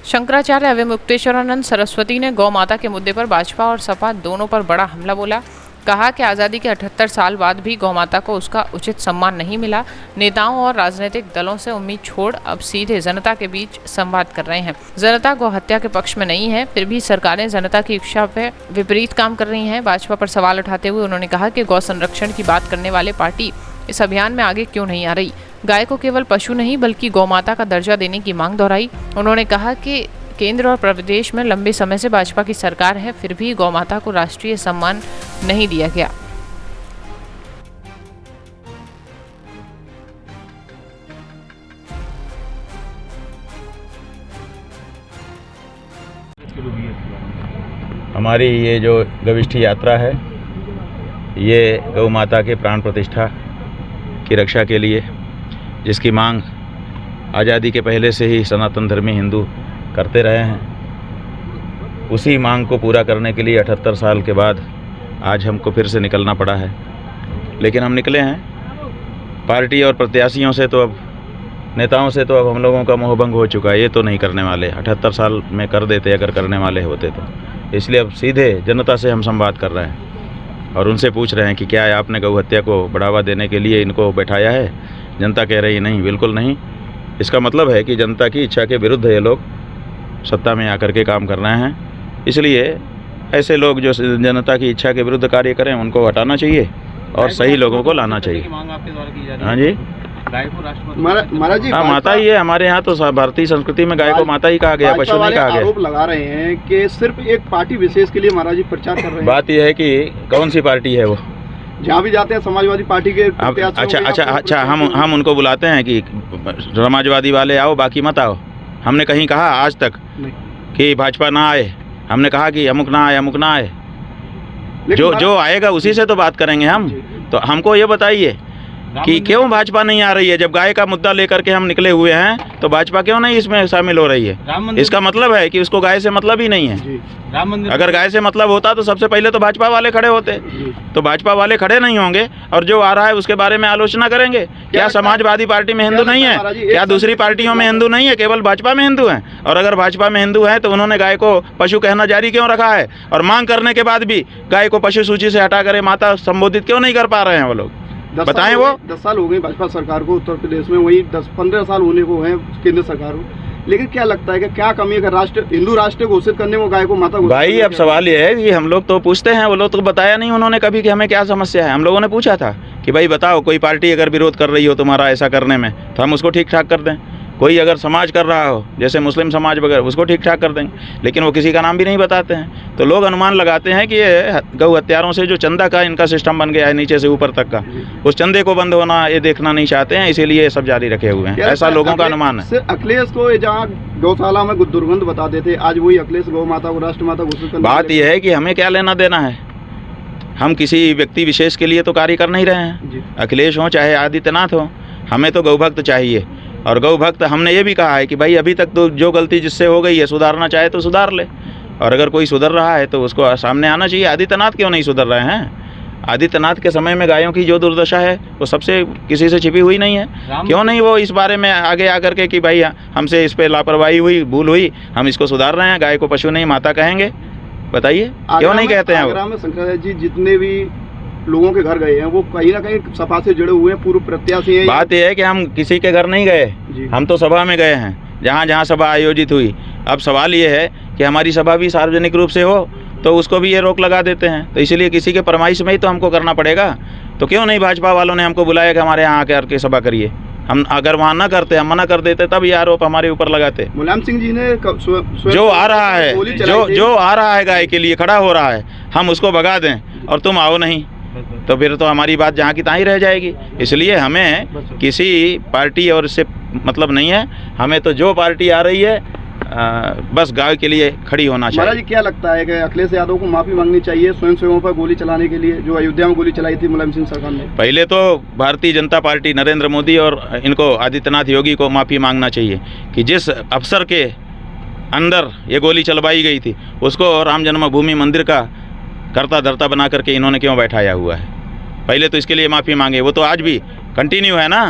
शंकराचार्य एवं मुक्तेश्वरानंद सरस्वती ने गौ माता के मुद्दे पर भाजपा और सपा दोनों पर बड़ा हमला बोला। कहा कि आज़ादी के 78 साल बाद भी गौ माता को उसका उचित सम्मान नहीं मिला। नेताओं और राजनीतिक दलों से उम्मीद छोड़ अब सीधे जनता के बीच संवाद कर रहे हैं। जनता गौ हत्या के पक्ष में नहीं है, फिर भी सरकारें जनता की इच्छा पे विपरीत काम कर रही हैं। भाजपा पर सवाल उठाते हुए उन्होंने कहा कि गौ संरक्षण की बात करने वाले पार्टी इस अभियान में आगे क्यों नहीं आ रही। गाय को केवल पशु नहीं बल्कि गौ माता का दर्जा देने की मांग दोहराई। उन्होंने कहा कि केंद्र और प्रदेश में लंबे समय से भाजपा की सरकार है, फिर भी गौ माता को राष्ट्रीय सम्मान नहीं दिया गया। हमारी ये जो गविष्ठी यात्रा है, ये गौ माता के प्राण प्रतिष्ठा की रक्षा के लिए, जिसकी मांग आज़ादी के पहले से ही सनातन धर्मी हिंदू करते रहे हैं, उसी मांग को पूरा करने के लिए 78 साल के बाद आज हमको फिर से निकलना पड़ा है। लेकिन हम निकले हैं। पार्टी और प्रत्याशियों से तो अब, नेताओं से तो अब हम लोगों का मोहभंग हो चुका है। ये तो नहीं करने वाले, 78 साल में कर देते अगर करने वाले होते तो। इसलिए अब सीधे जनता से हम संवाद कर रहे हैं और उनसे पूछ रहे हैं कि क्या आपने गौ हत्या को बढ़ावा देने के लिए इनको बैठाया है। जनता कह रही नहीं, बिल्कुल नहीं। इसका मतलब है कि जनता की इच्छा के विरुद्ध ये लोग सत्ता में आकर के काम कर रहे हैं। इसलिए ऐसे लोग जो जनता की इच्छा के विरुद्ध कार्य करें उनको हटाना चाहिए और सही लोगों को लाना चाहिए। हाँ जी, महाराज जी, हाँ माता ही है हमारे यहाँ तो। भारतीय संस्कृति में गाय को माता ही कहा गया, पशु नहीं कहा गया। आरोप लगा रहे हैं कि सिर्फ एक पार्टी विशेष के लिए महाराज जी प्रचार कर रहे हैं। बात यह है कि कौन सी पार्टी है वो, जहाँ भी जाते हैं समाजवादी पार्टी के। अच्छा, हम उनको बुलाते हैं कि समाजवादी वाले आओ, बाकी मत आओ। हमने कहीं कहा आज तक कि भाजपा ना आए? हमने कहा कि अमुक ना आए। जो आएगा उसी से तो बात करेंगे हम। तो हमको ये बताइए कि क्यों भाजपा नहीं आ रही है? जब गाय का मुद्दा लेकर के हम निकले हुए हैं तो भाजपा क्यों नहीं इसमें शामिल हो रही है? इसका मतलब है कि उसको गाय से मतलब ही नहीं है। राम मंदिर, अगर गाय से मतलब होता तो सबसे पहले तो भाजपा वाले खड़े होते। तो भाजपा वाले खड़े नहीं होंगे और जो आ रहा है उसके बारे में आलोचना करेंगे। क्या समाजवादी पार्टी में हिंदू नहीं है? क्या दूसरी पार्टियों में हिंदू नहीं है? केवल भाजपा में हिंदू हैं। और अगर भाजपा में हिंदू हैं तो उन्होंने गाय को पशु कहना जारी क्यों रखा है? और मांग करने के बाद भी गाय को पशु सूची से हटा कर माता संबोधित क्यों नहीं कर पा रहे हैं वो लोग? बताएं। वो 10 साल हो गए भाजपा सरकार को उत्तर प्रदेश में, वही 10-15 साल होने को है केंद्र सरकार को। लेकिन क्या लगता है कि क्या कमी है राष्ट्र, हिंदू राष्ट्र घोषित करने में गाय को माता घोषित? भाई अब सवाल ये है कि हम लोग तो पूछते हैं, वो लोग तो बताया नहीं उन्होंने कभी कि हमें क्या समस्या है। हम लोगों ने पूछा था कि भाई बताओ, कोई पार्टी अगर विरोध कर रही हो तुम्हारा ऐसा करने में तो हम उसको ठीक ठाक कर दें। कोई अगर समाज कर रहा हो, जैसे मुस्लिम समाज वगैरह, उसको ठीक ठाक कर देंगे। लेकिन वो किसी का नाम भी नहीं बताते हैं। तो लोग अनुमान लगाते हैं कि ये गौ हत्यारों से जो चंदा का इनका सिस्टम बन गया है नीचे से ऊपर तक का, उस चंदे को बंद होना ये देखना नहीं चाहते हैं, इसीलिए ये सब जारी रखे हुए हैं। ऐसा लोगों का अनुमान है। अखिलेश को जहाँ गौशाला में दुर्गंध बताते थे, आज वही अखिलेश गौ माता को राष्ट्र माता घोषित करने। बात यह है कि हमें क्या लेना देना है? हम किसी व्यक्ति विशेष के लिए तो कार्य कर नहीं रहे हैं। अखिलेश हो चाहे आदित्यनाथ हो, हमें तो गौभक्त चाहिए। और गौ भक्त हमने ये भी कहा है कि भाई अभी तक तो जो गलती जिससे हो गई है सुधारना चाहे तो सुधार ले, और अगर कोई सुधर रहा है तो उसको सामने आना चाहिए। आदित्यनाथ क्यों नहीं सुधर रहे हैं? आदित्यनाथ के समय में गायों की जो दुर्दशा है वो सबसे किसी से छिपी हुई नहीं है। क्यों नहीं वो इस बारे में आगे आकर के कि भाई हमसे इस पर लापरवाही हुई, भूल हुई, हम इसको सुधार रहे हैं, गाय को पशु नहीं माता कहेंगे? बताइए क्यों नहीं कहते हैं? आगरा में शंकराचार्य जी जितने भी लोगों के घर गए हैं वो कहीं ना कहीं सभा से जुड़े हुए हैं, पूर्व प्रत्याशी हैं। बात यह है कि हम किसी के घर नहीं गए, हम तो सभा में गए हैं जहाँ जहाँ सभा आयोजित हुई। अब सवाल ये है कि हमारी सभा भी सार्वजनिक रूप से हो तो उसको भी ये रोक लगा देते हैं। तो इसीलिए किसी के फरमाइश में ही तो हमको करना पड़ेगा। तो क्यों नहीं भाजपा वालों ने हमको बुलाया कि हमारे यहाँ आकर के सभा करिए? हम अगर वहाँ ना करते, हम मना कर देते, तब ये आरोप हमारे ऊपर लगाते। मुलायम सिंह जी ने जो आ रहा है, जो आ रहा है गाय के लिए खड़ा हो रहा है, हम उसको भगा दें और तुम आओ नहीं, तो फिर तो हमारी बात जहाँ की तहाँ ही रह जाएगी। इसलिए हमें किसी पार्टी और इससे मतलब नहीं है। हमें तो जो पार्टी आ रही है बस गाय के लिए खड़ी होना चाहिए। महाराज जी, क्या लगता है कि अखिलेश यादव को माफी मांगनी चाहिए स्वयंसेवकों पर गोली चलाने के लिए, जो अयोध्या में गोली चलाई थी मुलायम सिंह सरकार ने? पहले तो भारतीय जनता पार्टी, नरेंद्र मोदी और इनको आदित्यनाथ योगी को माफ़ी मांगना चाहिए कि जिस अफसर के अंदर ये गोली चलवाई गई थी उसको राम जन्मभूमि मंदिर का करता धरता बना करके इन्होंने क्यों बैठाया हुआ है। पहले तो इसके लिए माफ़ी मांगे। वो तो आज भी कंटिन्यू है ना,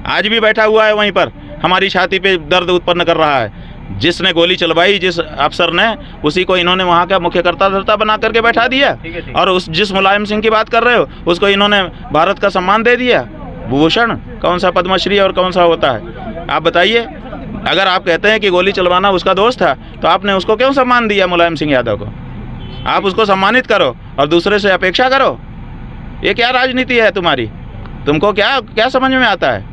आज भी बैठा हुआ है वहीं पर, हमारी छाती पे दर्द उत्पन्न कर रहा है। जिसने गोली चलवाई जिस अफसर ने, उसी को इन्होंने वहाँ का मुख्यकर्ता धर्ता बना करके बैठा दिया। और उस जिस मुलायम सिंह की बात कर रहे हो उसको इन्होंने भारत का सम्मान दे दिया, भूषण, कौन सा पद्मश्री और कौन सा होता है, आप बताइए। अगर आप कहते हैं कि गोली चलवाना उसका दोस्त था तो आपने उसको क्यों सम्मान दिया, मुलायम सिंह यादव को? आप उसको सम्मानित करो और दूसरे से अपेक्षा करो। ये क्या राजनीति है तुम्हारी? तुमको क्या समझ में आता है?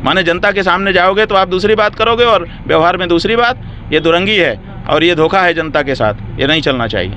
माने जनता के सामने जाओगे तो आप दूसरी बात करोगे और व्यवहार में दूसरी बात। ये दुरंगी है और ये धोखा है जनता के साथ, ये नहीं चलना चाहिए।